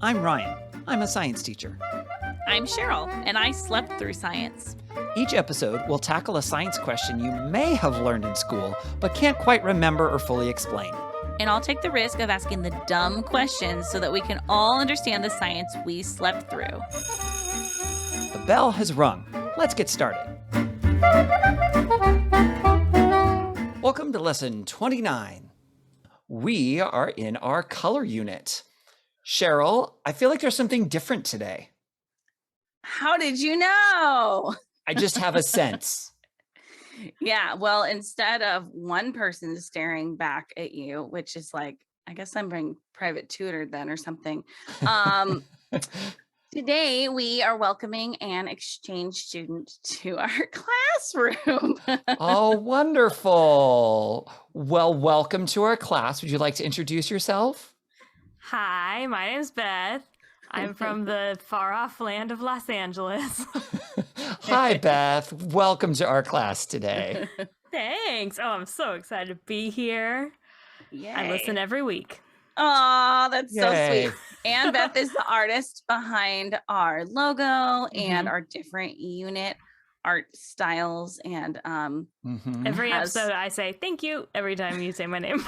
I'm Ryan. I'm a science teacher. I'm Cheryl, and I slept through science. Each episode will tackle a science question you may have learned in school, but can't quite remember or fully explain. And I'll take the risk of asking the dumb questions so that we can all understand the science we slept through. The bell has rung. Let's get started. Welcome to lesson 29. We are in our color unit. Cheryl, I feel like there's something different today. How did you know? I just have a sense. Yeah, well, instead of one person staring back at you, which is like, I guess I'm being private tutored then or something. Today we are welcoming an exchange student to our classroom. Oh, wonderful. Well, welcome to our class. Would you like to introduce yourself? Hi, my name's Beth. I'm from the far-off land of Los Angeles. Hi, Beth. Welcome to our class today. Thanks. Oh, I'm so excited to be here. Yay. I listen every week. Oh, that's so Yay. sweet. And Beth is the artist behind our logo and our different unit art styles. And Every episode I say thank you every time you say my name.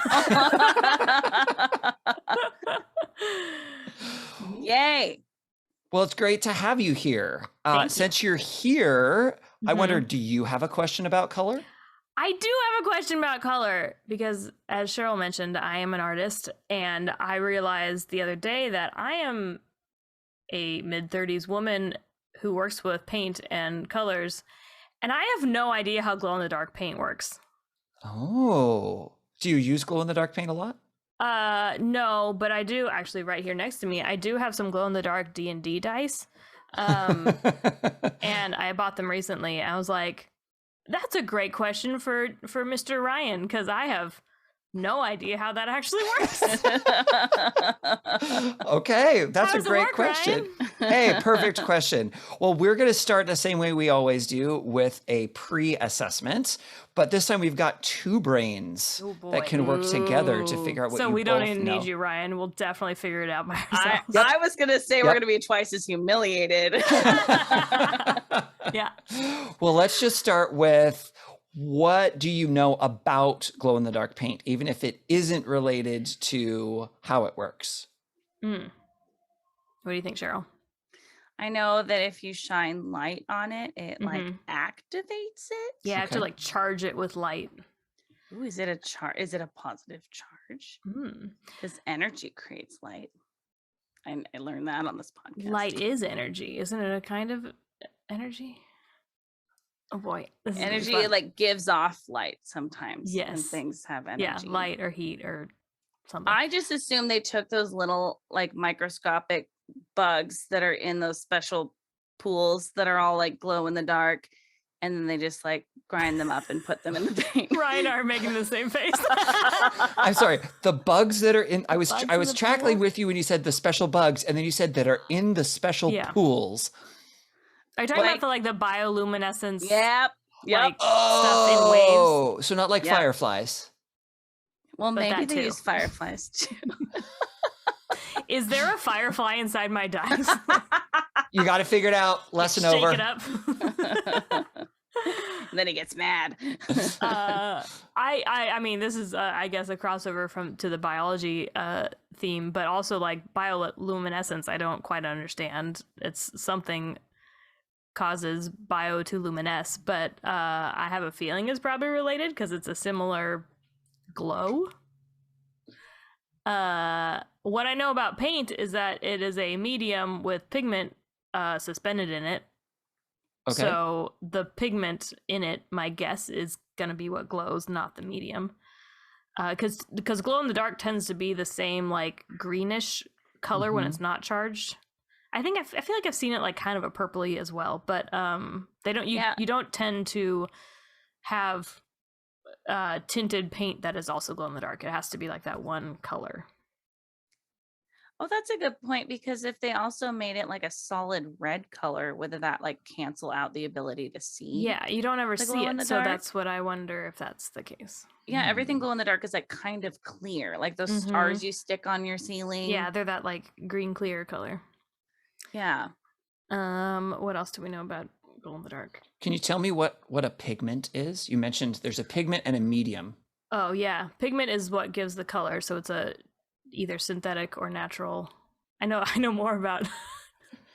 Yay. Well, it's great to have you here. Thank you. Since you're here, I wonder, do you have a question about color? I do have a question about color because, as Cheryl mentioned, I am an artist, and I realized the other day that I am a mid-30s woman who works with paint and colors, and I have no idea how glow-in-the-dark paint works. Oh, do you use glow-in-the-dark paint a lot? No, but I do actually right here next to me. I do have some glow-in-the-dark D&D dice, and I bought them recently. I was like, that's a great question for Mr. Ryan, because I have no idea how that actually works. Okay, that's How a does it great work, question. Ryan? Hey, perfect question. Well, we're going to start the same way we always do with a pre-assessment, but this time we've got two brains that can work together to figure out what So you we don't both even know. need you, Ryan. We'll definitely figure it out by ourselves. I was going to say we're going to be twice as humiliated. Yeah. Well, let's just start with, what do you know about glow-in-the-dark paint, even if it isn't related to how it works? What do you think, Cheryl? I know that if you shine light on it, it like activates it. Yeah, I have to Okay. like charge it with light. Ooh, is it a Is it a positive charge? Because energy creates light. I learned that on this podcast. Light is energy, isn't it? A kind of energy. Oh boy, this is gonna be Energy fun. like gives off light sometimes. Yes. And things have energy. Yeah, light or heat or something. I just assume they took those little like microscopic bugs that are in those special pools that are all like glow in the dark, and then they just like grind them up and put them in the paint. Ryan are making the same face. I'm sorry. The bugs that are in, I was Bugs in the trackling pool? with you when you said the special bugs, and then you said that are in the special Yeah. pools. Are you talking Like- about the bioluminescence? Yep. Like stuff in waves. Oh, so not like Yep. fireflies. Well, But maybe that they too. use fireflies too. Is there a firefly inside my dice? You got to figure it out. Lesson Shake over. it up. Then he gets mad. I mean, this is I guess a crossover to the biology theme, but also like bioluminescence. I don't quite understand. It's something causes bio to luminesce, but I have a feeling it's probably related because it's a similar glow. What I know about paint is that it is a medium with pigment suspended in it. Okay. So the pigment in it, my guess, is going to be what glows, not the medium. Because glow in the dark tends to be the same like greenish color when it's not charged. I think I feel like I've seen it like kind of a purpley as well, but they don't. You don't tend to have tinted paint that is also glow in the dark. It has to be like that one color. Oh, that's a good point, because if they also made it like a solid red color, would that like cancel out the ability to see Yeah, you don't ever the see glow in it. the So dark? that's what I wonder if that's the case. Yeah, everything glow in the dark is like kind of clear, like those stars you stick on your ceiling. Yeah, they're that like green clear color. Yeah. What else do we know about glow in the dark? Can you tell me what a pigment is? You mentioned there's a pigment and a medium. Oh yeah, pigment is what gives the color, so it's a either synthetic or natural. I know more about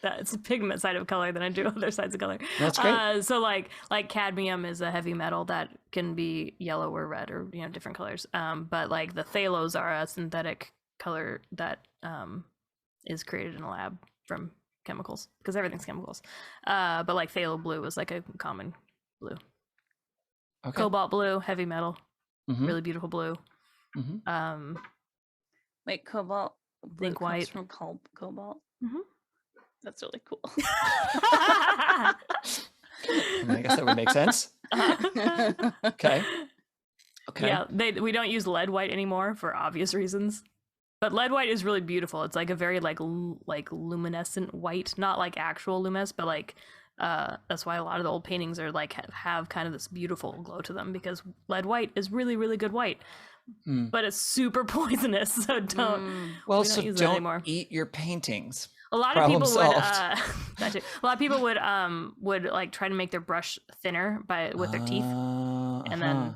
that. It's a pigment side of color than I do other sides of color. That's great. So like cadmium is a heavy metal that can be yellow or red or different colors. But like the phthalos are a synthetic color that is created in a lab from chemicals, because everything's chemicals. But like phthalo blue is like a common blue. Okay. Cobalt blue, heavy metal, really beautiful blue. Wait, cobalt blue Zinc comes white. from cobalt. That's really cool. I guess that would make sense. Okay. Yeah, we don't use lead white anymore for obvious reasons. But lead white is really beautiful. It's like a very like luminescent white, not like actual luminescence, but like that's why a lot of the old paintings are like have kind of this beautiful glow to them, because lead white is really, really good white. But it's super poisonous, so don't. Well, we so use that don't anymore. eat your paintings. A lot of people would like try to make their brush thinner with their teeth, and then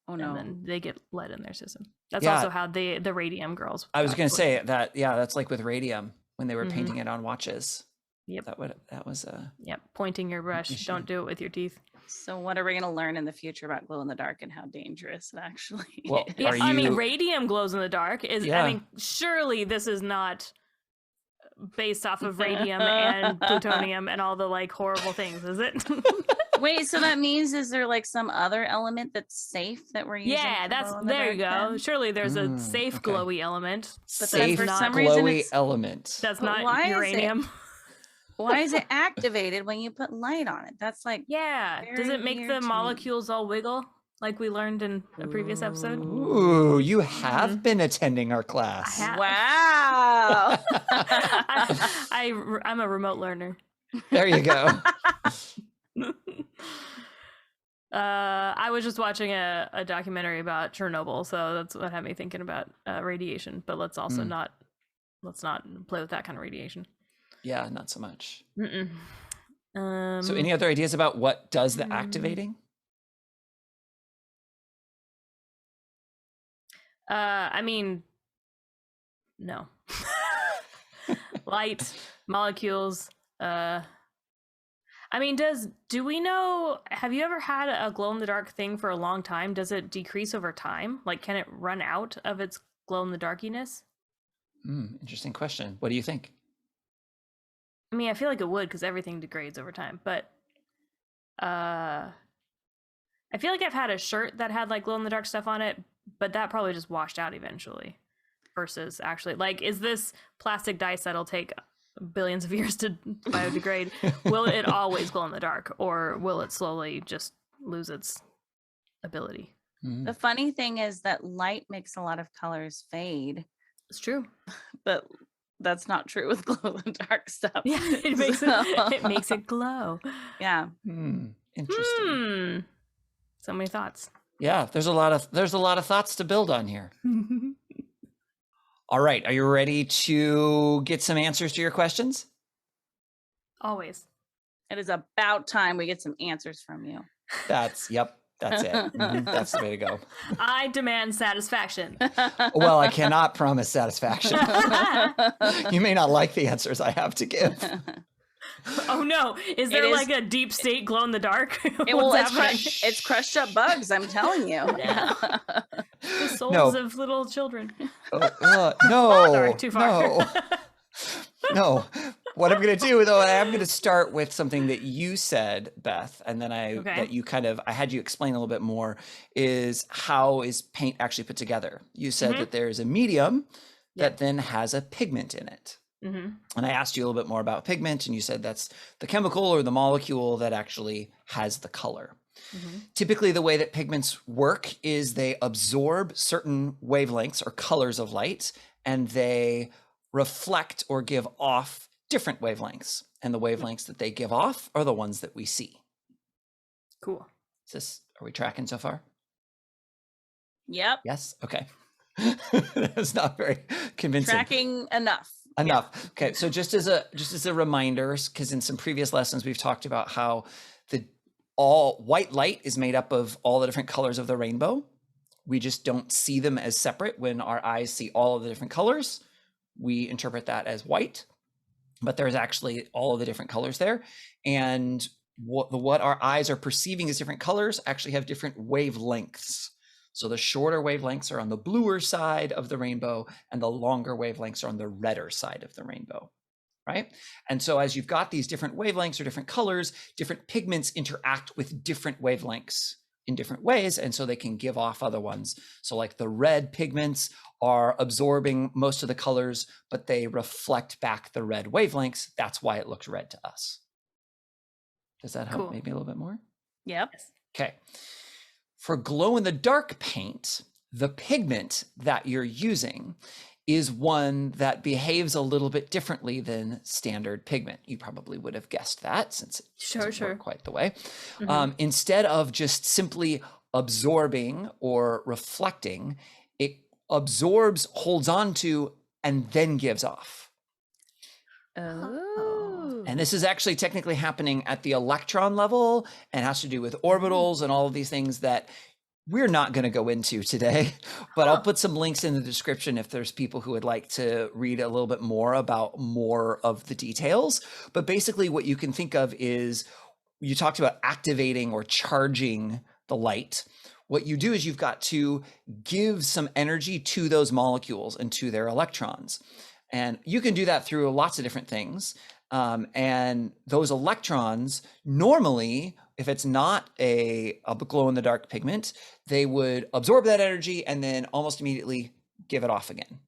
Oh no. and then they get lead in their system. That's Yeah. also how the radium girls. I was got going to poisoned. say that. Yeah, that's like with radium when they were painting it on watches. Yep. That was a. Yep. Pointing your brush. issue. Don't do it with your teeth. So what are we going to learn in the future about glow in the dark and how dangerous it actually Well, is? Yeah, Are I mean, you- radium glows in the dark. Yeah. I mean, surely this is not based off of radium and plutonium and all the like horrible things, is it? Wait, so that means, is there like some other element that's safe that we're using? Yeah, for that's glow in the there you go. dark then? Surely there's a safe okay. glowy element. But Safe for that's some not reason glowy it's- element. that's But not why is it- uranium. Why is it activated when you put light on it? That's like, Yeah. Does very it make weird the to me. molecules all wiggle like we learned in a previous episode? Ooh, you have been attending our class. I have. wow. I'm a remote learner. There you go. I was just watching a documentary about Chernobyl, so that's what had me thinking about radiation. But let's also not play with that kind of radiation. Yeah, not so much. So any other ideas about what does the activating? I mean, no. Light, molecules. I mean, do we know? Have you ever had a glow in the dark thing for a long time? Does it decrease over time? Like, can it run out of its glow in the darkiness? Interesting question. What do you think? I mean, I feel like it would, because everything degrades over time. But I feel like I've had a shirt that had like glow in the dark stuff on it, but that probably just washed out eventually. Versus actually, like, is this plastic dice that'll take billions of years to biodegrade? Will it always glow in the dark, or will it slowly just lose its ability? The funny thing is that light makes a lot of colors fade, It's true. but that's not true with glow in the dark stuff. Yeah, it makes it glow. Yeah. Interesting. So many thoughts. Yeah, there's a lot of thoughts to build on here. All right, are you ready to get some answers to your questions? Always. It is about time we get some answers from you. That's it. That's the way to go. I demand satisfaction. Well, I cannot promise satisfaction. You may not like the answers I have to give. Oh no! Is there like a deep state glow in the dark? It's crushed up bugs. I'm telling you. The souls of little children. No, Sorry, too far. no. What I'm going to do, though, I'm going to start with something that you said, Beth, and then I had you explain a little bit more, is how is paint actually put together? You said that there's a medium that then has a pigment in it. And I asked you a little bit more about pigment, and you said that's the chemical or the molecule that actually has the color. Typically, the way that pigments work is they absorb certain wavelengths or colors of light, and they reflect or give off different wavelengths. And the wavelengths that they give off are the ones that we see. Cool. Are we tracking so far? Yep. Yes? Okay. That's not very convincing. Tracking enough. Enough. Yeah. Okay. So just as a reminder, because in some previous lessons we've talked about how all white light is made up of all the different colors of the rainbow. We just don't see them as separate. When our eyes see all of the different colors, we interpret that as white, but there's actually all of the different colors there. And what our eyes are perceiving as different colors actually have different wavelengths. So the shorter wavelengths are on the bluer side of the rainbow, and the longer wavelengths are on the redder side of the rainbow. Right? And so as you've got these different wavelengths or different colors, different pigments interact with different wavelengths in different ways, and so they can give off other ones. So like the red pigments are absorbing most of the colors, but they reflect back the red wavelengths. That's why it looks red to us. Does that help maybe a little bit more? Yep. Okay. For glow-in-the-dark paint, the pigment that you're using is one that behaves a little bit differently than standard pigment. You probably would have guessed that, since it doesn't work quite the way. Instead of just simply absorbing or reflecting, it absorbs, holds on to, and then gives off. Oh. And this is actually technically happening at the electron level, and has to do with orbitals and all of these things that we're not going to go into today, but I'll put some links in the description if there's people who would like to read a little bit more about more of the details. But basically what you can think of is, you talked about activating or charging the light. What you do is you've got to give some energy to those molecules and to their electrons. And you can do that through lots of different things. And those electrons, normally, if it's not a glow-in-the-dark pigment, they would absorb that energy and then almost immediately give it off again.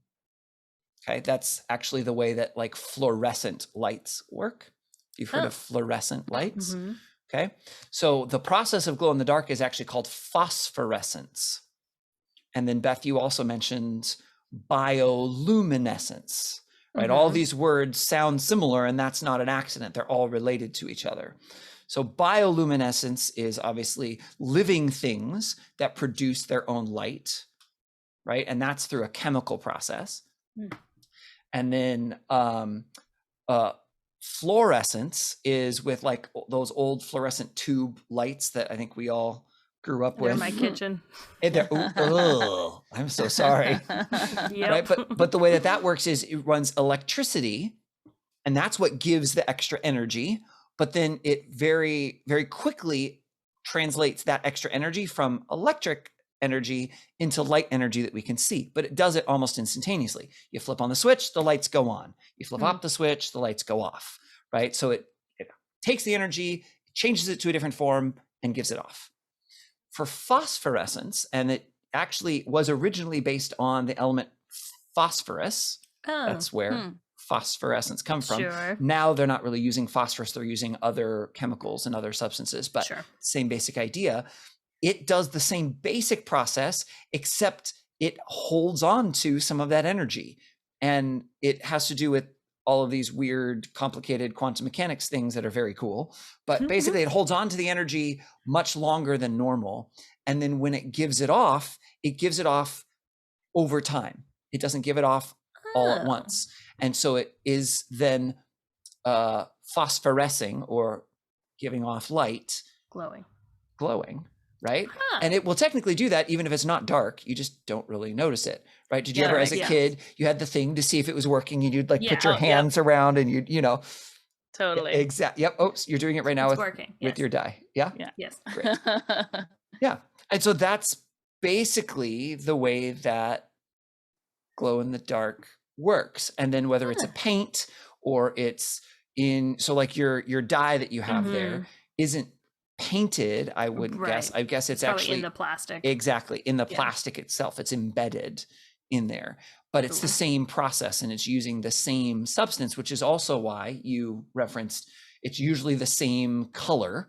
Okay, that's actually the way that like fluorescent lights work. You've heard of fluorescent lights. Okay, so the process of glow-in-the-dark is actually called phosphorescence. And then Beth, you also mentioned bioluminescence. Right, all these words sound similar, and that's not an accident. They're all related to each other. So bioluminescence is obviously living things that produce their own light, right? And that's through a chemical process. And then fluorescence is with like those old fluorescent tube lights that I think we all grew up with. In my kitchen. I'm so sorry. Right? But the way that works is it runs electricity, and that's what gives the extra energy. But then it very, very quickly translates that extra energy from electric energy into light energy that we can see. But it does it almost instantaneously. You flip on the switch, the lights go on. You flip off the switch, the lights go off. Right? So it takes the energy, changes it to a different form, and gives it off. For phosphorescence, and it actually was originally based on the element phosphorus. That's where phosphorescence comes from. Now they're not really using phosphorus, they're using other chemicals and other substances, but same basic idea. It does the same basic process, except it holds on to some of that energy. And it has to do with all of these weird, complicated quantum mechanics things that are very cool. But basically it holds on to the energy much longer than normal. And then when it gives it off over time. It doesn't give it off all at once. And so it is then phosphorescing, or giving off light. Glowing. Right? And it will technically do that even if it's not dark. You just don't really notice it. Right? Did you ever, as a kid, you had the thing to see if it was working, and you'd like put your hands around, and you know. Totally. Exactly. Yep. Oh, you're doing it right now with your dye. Yeah? Yes. Great. Yeah. And so that's basically the way that glow in the dark works. And then whether it's a paint or it's so like your dye that you have there isn't painted, I wouldn't guess. I guess it's actually in the plastic. Exactly. In the plastic itself. It's embedded in there. But it's the same process, and it's using the same substance, which is also why you referenced it's usually the same color.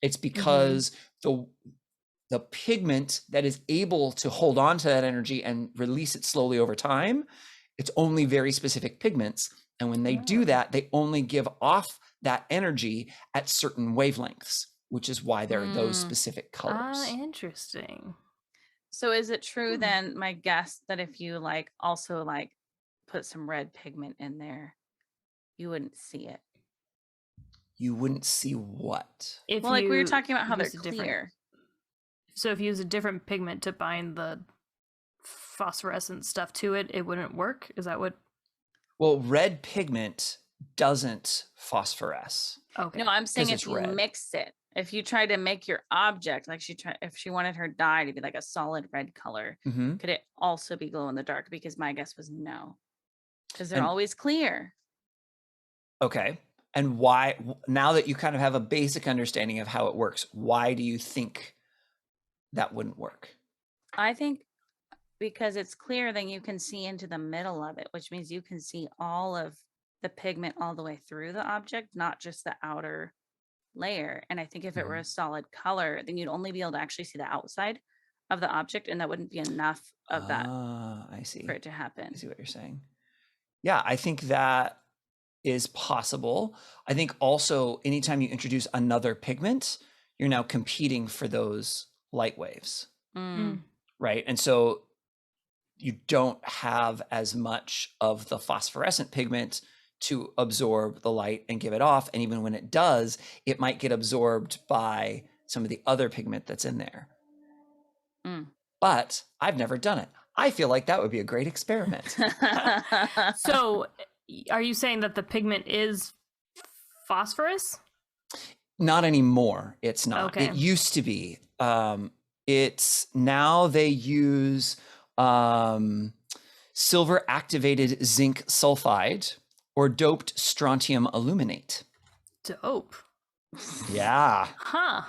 It's because the pigment that is able to hold on to that energy and release it slowly over time It's only very specific pigments. And when they do that, they only give off that energy at certain wavelengths, which is why there are those specific colors. Interesting. So is it true then, my guess, that if you like also like put some red pigment in there, you wouldn't see it? You wouldn't see what? If well, like we were you talking about how they're use a different- clear. So if you use a different pigment to bind the phosphorescent stuff to it, it wouldn't work? Is that what? Well, red pigment doesn't phosphoresce. No, I'm saying 'Cause if it's you red. mix it, if you try to make your object, like if she wanted her dye to be like a solid red color, Mhm. could it also be glow in the dark? Because my guess was no, because they're And- always clear. Okay. And why, now that you kind of have a basic understanding of how it works, why do you think that wouldn't work? I think because it's clear, then you can see into the middle of it, which means you can see all of the pigment all the way through the object, not just the outer layer. And I think if it were a solid color, then you'd only be able to actually see the outside of the object, and that wouldn't be enough of that I see. for it to happen. I see what you're saying. Yeah, I think that is possible. I think also anytime you introduce another pigment, you're now competing for those light waves, right? And so you don't have as much of the phosphorescent pigment to absorb the light and give it off. And even when it does, it might get absorbed by some of the other pigment that's in there. But I've never done it. I feel like that would be a great experiment. So are you saying that the pigment is phosphorus? Not anymore. It's not. Okay. It used to be. It's now they use silver activated zinc sulfide or doped strontium aluminate. Dope. Yeah. Huh.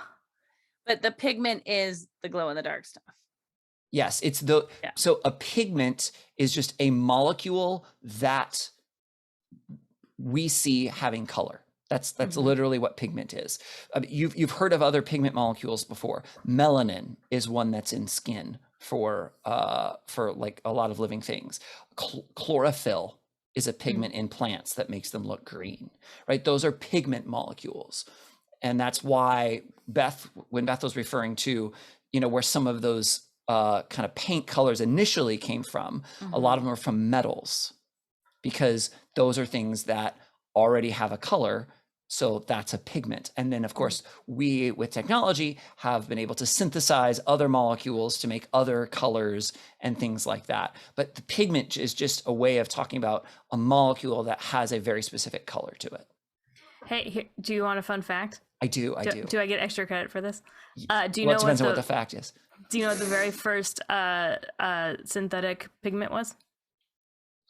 But the pigment is the glow in the dark stuff. Yes, it's so a pigment is just a molecule that we see having color. That's literally what pigment is. You've heard of other pigment molecules before. Melanin is one that's in skin for like a lot of living things. Chlorophyll is a pigment in plants that makes them look green, right? Those are pigment molecules. And that's why when Beth was referring to, where some of those kind of paint colors initially came from, a lot of them are from metals, because those are things that already have a color. So that's a pigment. And then, of course, we, with technology, have been able to synthesize other molecules to make other colors and things like that. But the pigment is just a way of talking about a molecule that has a very specific color to it. Hey, do you want a fun fact? I do. Do I get extra credit for this? Do you Well, know it depends on what the fact is. Do you know what the very first synthetic pigment was?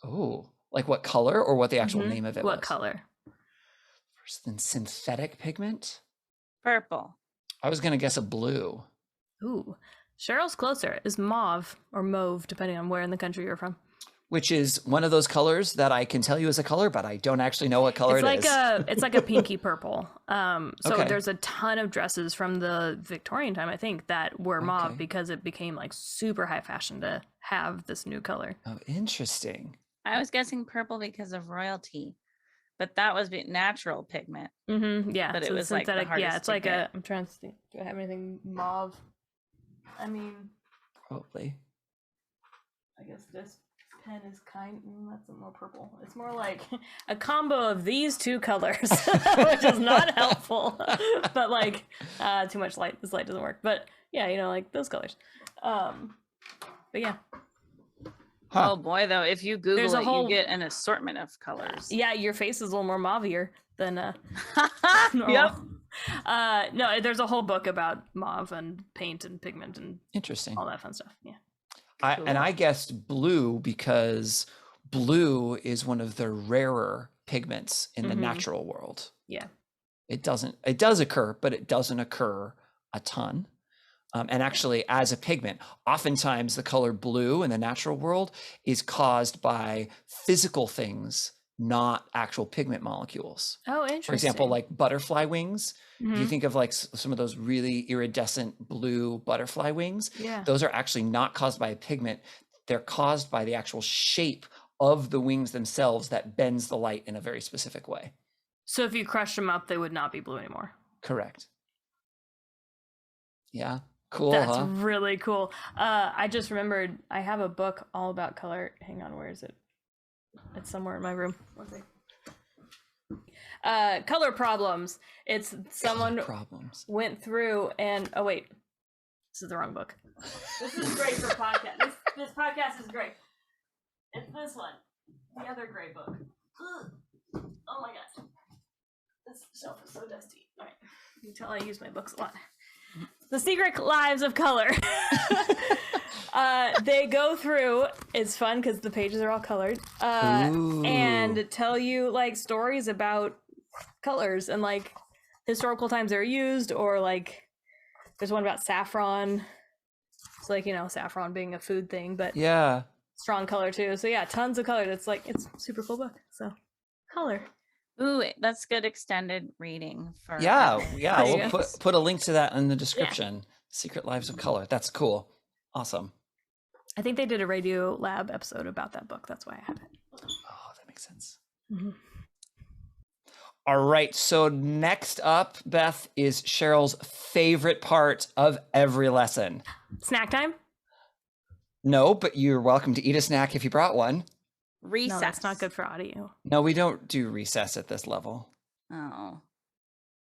Oh, like what color or what the actual name of it was? What color? First than synthetic pigment? Purple. I was going to guess a blue. Ooh, Cheryl's closer. Is mauve or mauve, depending on where in the country you're from. Which is one of those colors that I can tell you is a color, but I don't actually know what color it is. It's like a pinky purple. So Okay. there's a ton of dresses from the Victorian time, I think, that were mauve because it became like super high fashion to have this new color. Oh, interesting. I was guessing purple because of royalty, but that was natural pigment. Yeah, but so it was synthetic. like the Yeah, it's hardest like to get. I'm trying to think. Do I have anything mauve? I mean, Probably. I guess this pen is that's more purple. It's more like a combo of these two colors, which is not helpful. But like too much light. This light doesn't work. But yeah, like those colors. But yeah. Huh. Oh boy, though, if you Google There's a it, whole- you get an assortment of colors. Yeah, your face is a little more mauvier than normal. Yep. No, there's a whole book about mauve and paint and pigment and Interesting. all that fun stuff. Yeah. And I guessed blue because blue is one of the rarer pigments in the natural world. Yeah. It does occur, but it doesn't occur a ton. And actually, as a pigment, oftentimes the color blue in the natural world is caused by physical things, not actual pigment molecules. Oh, interesting. For example, like butterfly wings. If you think of like some of those really iridescent blue butterfly wings, Yeah. those are actually not caused by a pigment. They're caused by the actual shape of the wings themselves that bends the light in a very specific way. So if you crushed them up, they would not be blue anymore. Correct. Yeah. Cool. That's really cool. I just remembered I have a book all about color. Hang on, where is it? It's somewhere in my room. Color problems. It's someone went through and oh wait, this is the wrong book. This is great for podcast. This podcast is great. It's this one, the other gray book. Ugh. Oh my gosh, this shelf is so dusty. All right, you can tell I use my books a lot. The Secret Lives of Color. They go through, it's fun because the pages are all colored, and tell you like stories about colors and like historical times they're used, or like there's one about saffron. It's like, you know, saffron being a food thing, but yeah, strong color too. So yeah, tons of color. It's like, it's a super cool book. So color. Ooh, that's good extended reading for we'll put a link to that in the description. Yeah. Secret Lives of Color. That's cool. Awesome. I think they did a Radio Lab episode about that book. That's why I have it. Oh, that makes sense. Mm-hmm. All right. So next up, Beth, is Cheryl's favorite part of every lesson. Snack time? No, but you're welcome to eat a snack if you brought one. Recess. No, that's not good for audio. No, we don't do recess at this level. Oh.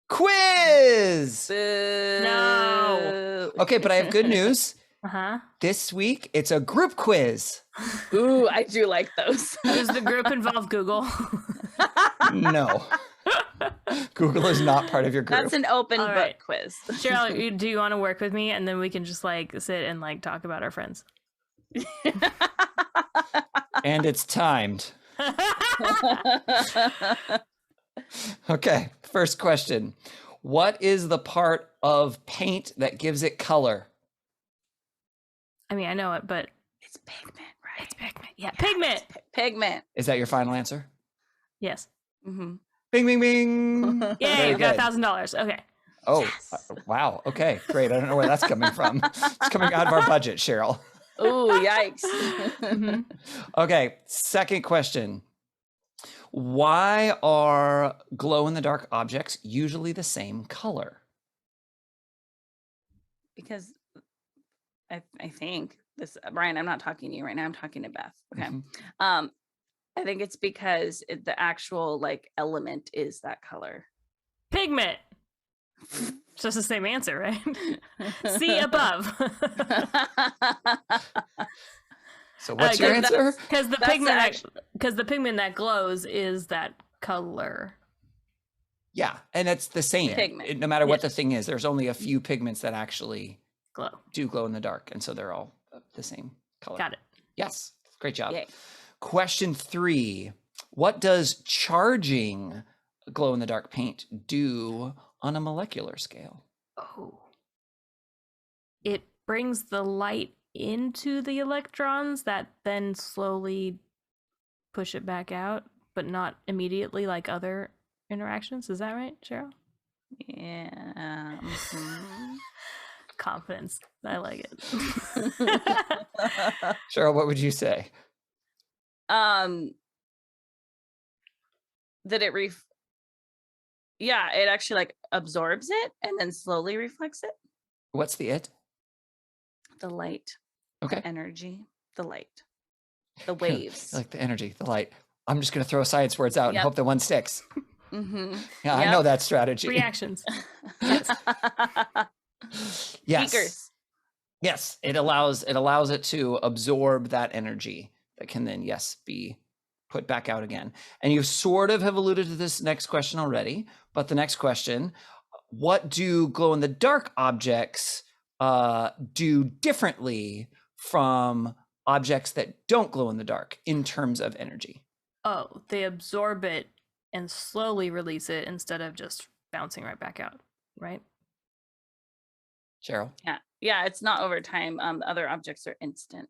Quiz! Boo. No. Okay, but I have good news. Uh-huh. This week, it's a group quiz. Ooh, I do like those. Does the group involve Google? No. Google is not part of your group. That's an open book quiz. Cheryl, do you want to work with me? And then we can just like sit and like talk about our friends. And it's timed. Okay, first question. What is the part of paint that gives it color? I mean, I know it, but it's pigment, right? It's pigment. Yeah, pigment. Pigment. Is that your final answer? Yes. Mm-hmm. Bing, bing, bing. Yay, we got $1,000. Okay. Oh, yes. Wow. Okay, great. I don't know where that's coming from. It's coming out of our budget, Cheryl. Oh, yikes. Mm-hmm. Okay, second question. Why are glow-in-the-dark objects usually the same color? Because I think this, Ryan, I'm not talking to you right now. I'm talking to Beth. Okay. Mm-hmm. I think it's because the actual like element is that color. Pigment. It's just the same answer, right? See above. So what's your answer? Because the pigment that glows is that color. Yeah, and it's the same. Pigment. No matter what the thing is, there's only a few pigments that actually glow in the dark, and so they're all the same color. Got it. Yes, great job. Yay. Question 3. What does charging glow-in-the-dark paint do on a molecular scale? Oh. It brings the light into the electrons that then slowly push it back out, but not immediately like other interactions. Is that right, Cheryl? Yeah. Mm-hmm. Confidence. I like it. Cheryl, what would you say? That it it actually like absorbs it and then slowly reflects it. What's the it? The light. Okay. The energy. The light. The waves. Like the energy, the light. I'm just going to throw science words out and hope that one sticks. Mm-hmm. Yeah, I know that strategy. Reactions. Yes. Speakers. Yes, it allows it to absorb that energy that can then, be put back out again. And you sort of have alluded to this next question already, but the next question, what do glow-in-the-dark objects do differently from objects that don't glow in the dark in terms of energy? Oh, they absorb it and slowly release it instead of just bouncing right back out, right? Cheryl? Yeah, it's not over time. The other objects are instant.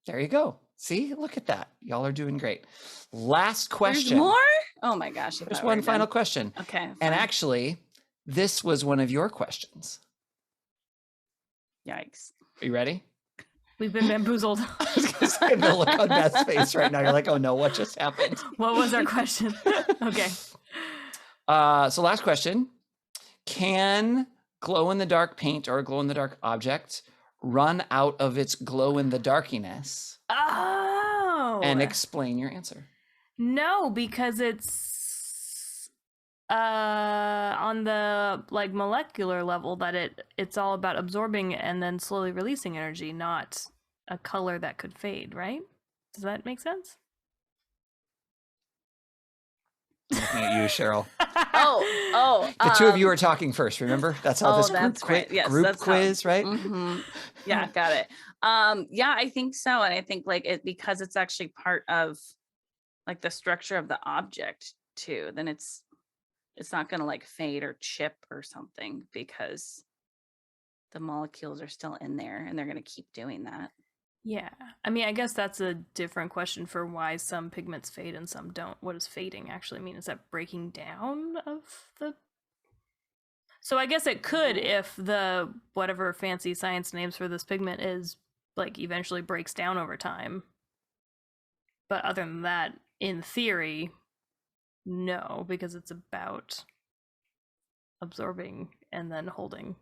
There you go. See, look at that. Y'all are doing great. Last question. There's more? Oh my gosh. There's one final question. Okay. Fine. And actually, this was one of your questions. Yikes. Are you ready? We've been bamboozled. I was going to say, the look on Beth's face right now. You're like, oh no, what just happened? What was our question? Okay. So last question. Can glow-in-the-dark paint or a glow-in-the-dark object run out of its glow-in-the-darkiness? Oh. And explain your answer. No, because it's on the like molecular level that it's all about absorbing and then slowly releasing energy, not a color that could fade, right? Does that make sense? I'm looking at you, Cheryl. The two of you are talking first, remember? That's how this group quiz, right? Mm-hmm. Yeah, got it. Yeah, I think so. And I think like because it's actually part of like the structure of the object too, then it's not going to like fade or chip or something because the molecules are still in there and they're going to keep doing that. Yeah. I mean, I guess that's a different question for why some pigments fade and some don't. What does fading actually mean? Is that breaking down of the... So I guess it could if the whatever fancy science names for this pigment is like eventually breaks down over time. But other than that, in theory, no, because it's about absorbing and then holding.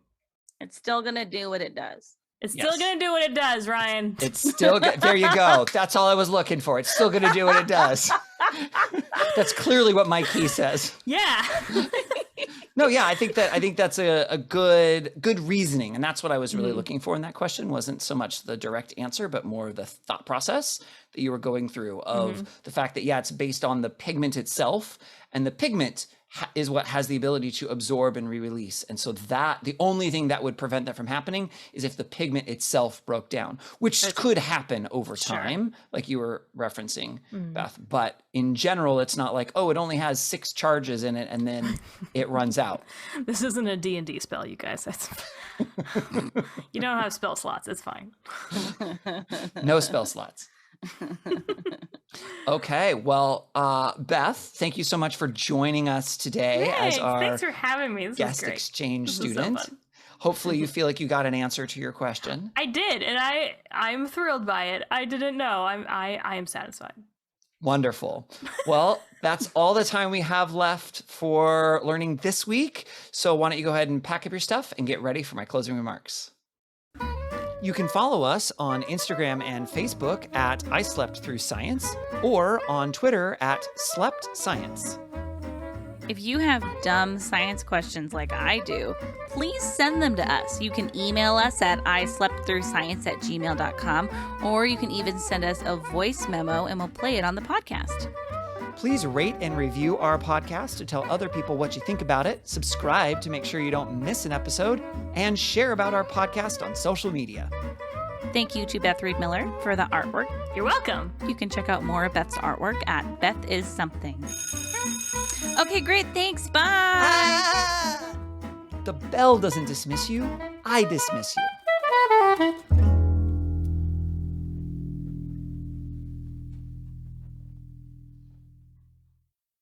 It's still going to do what it does. It's still going to do what it does, Ryan. It's still there you go. That's all I was looking for. It's still going to do what it does. That's clearly what my key says. Yeah. No, yeah, I think that's a good reasoning, and that's what I was really looking for in that question. Wasn't so much the direct answer, but more the thought process that you were going through of the fact that it's based on the pigment itself, and the pigment is what has the ability to absorb and re-release. And so that the only thing that would prevent that from happening is if the pigment itself broke down, which could happen over time, like you were referencing, Beth. But in general, it's not like, oh, it only has 6 charges in it and then it runs out. This isn't a D&D spell, you guys. You don't have spell slots. It's fine. No spell slots. Okay, well, Beth, thank you so much for joining us today as our thanks for having me. This guest was great. Exchange this student. So Hopefully you feel like you got an answer to your question. I did, and I'm thrilled by it. I didn't know. I am satisfied. Wonderful. Well, that's all the time we have left for learning this week. So why don't you go ahead and pack up your stuff and get ready for my closing remarks. You can follow us on Instagram and Facebook at I Slept Through Science or on Twitter at Slept Science. If you have dumb science questions like I do, please send them to us. You can email us at isleptthroughscience@gmail.com, or you can even send us a voice memo and we'll play it on the podcast. Please rate and review our podcast to tell other people what you think about it, subscribe to make sure you don't miss an episode, and share about our podcast on social media. Thank you to Beth Reed Miller for the artwork. You're welcome. You can check out more of Beth's artwork at Beth Is Something. Okay, great. Thanks. Bye. The bell doesn't dismiss you. I dismiss you.